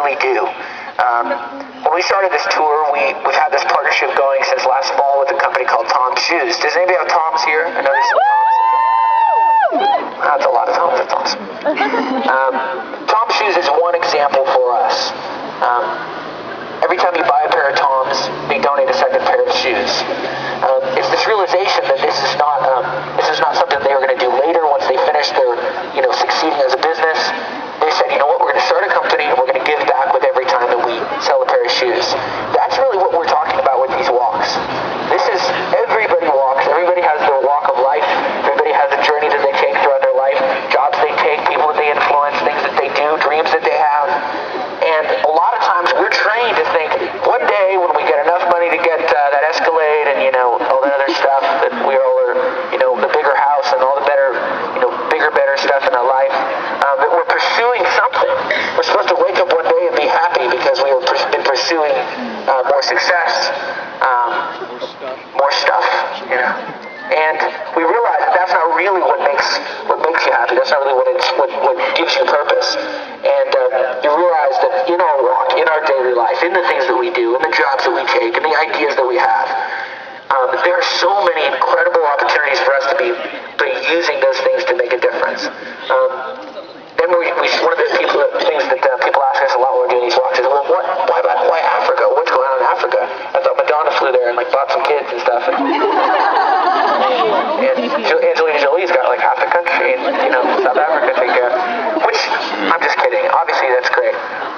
really do. When we started this tour, we've had this partnership going since last fall with a company called Tom's Shoes. Does anybody have Tom's here? I know there's some Tom's. That's a lot of Tom's. That's awesome. Tom's Shoes is one example for us. Every time you buy a pair of Tom's, they donate a second pair of shoes. It's this realization that this is not something they were going to do later once they finish their, succeeding as a business. They said, you know what, we're going to start a company and we're going to give back with every time that we sell a pair of shoes. That's really what we're talking about with these walks. Everybody walks. Everybody has their walk of life. Everybody has a journey that they take throughout their life, jobs they take, people that they influence, things that they do, dreams that they have. And a lot of times we're trained to think, one day when we get enough money to get that Escalade and, all that other stuff, that we all are, the bigger house and all the better, bigger, better stuff in our life, that we're pursuing something. We're supposed to wake up one day and be happy because we have been pursuing more success, more stuff, And we realize that's not really what makes you happy. That's not really what gives you purpose. And you realize that in our walk, in our daily life, in the things that we do, in the jobs that we take, in the ideas that we have, there are so many incredible opportunities for us to be using those things to make a difference. Then one of the things that people ask us a lot when we're doing these walks is, well, why Africa? What's going on in Africa? I thought Madonna flew there and bought some kids and stuff. And Angelina Jolie's got half the country in South Africa to take care of. Which, I'm just kidding. Obviously, that's great.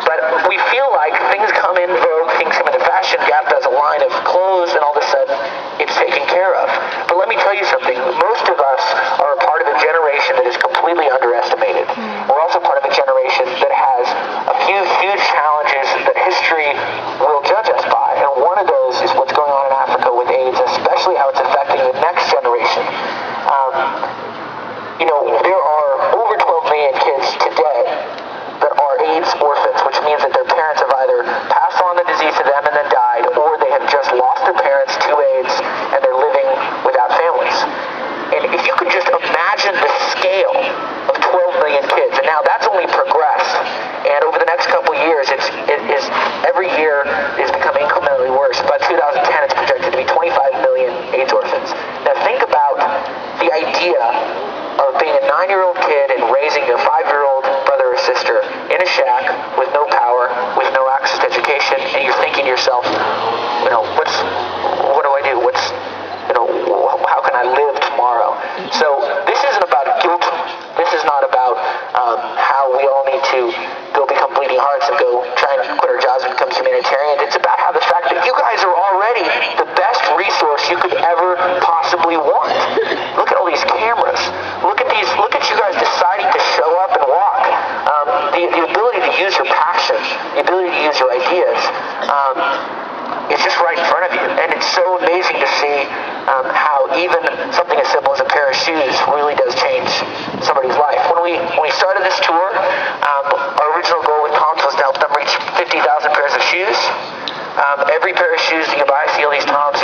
But we feel like things come in vogue, things come into fashion. Gap does a line of clothes, and all of a sudden, it's taken care of. But let me tell you something. Most of us are a part of a generation that is completely underestimated. We're also part of a generation that has a few huge challenges that history will judge us by. And one of those is what's going on in Africa with AIDS, especially how it's affecting the next generation. There are over 12 million kids today that are AIDS orphans, which means that their parents have either passed on the disease to them and then died, or they have just lost their parents to AIDS and they're living without families. And if you could just imagine the scale of 12 million kids, and now that's only progressed, and over the next couple of years, every year is becoming incrementally worse. By 2010, it's projected to be 25 million AIDS orphans. Now think about the idea of being a 9-year-old kid and raising a 5-year-old brother or sister in a shack with no power, with no access to education, and you're thinking to yourself, what do I do? How can I live tomorrow? So this isn't about guilt. This is not about how we all need to go become bleeding hearts and go try and quit our jobs and become humanitarians. It's about how the fact that you guys are already the best resource you could ever possibly want. Look at all these cameras. Look at you guys deciding to show up and walk. The ability to use your passion, the ability to use your ideas, it's just right in front of you. And it's so amazing to see how even something as simple as a pair of shoes really does change somebody's life. When we started this tour, our original goal with Tom's was to help them reach 50,000 pairs of shoes. Every pair of shoes that you buy, see all these Toms,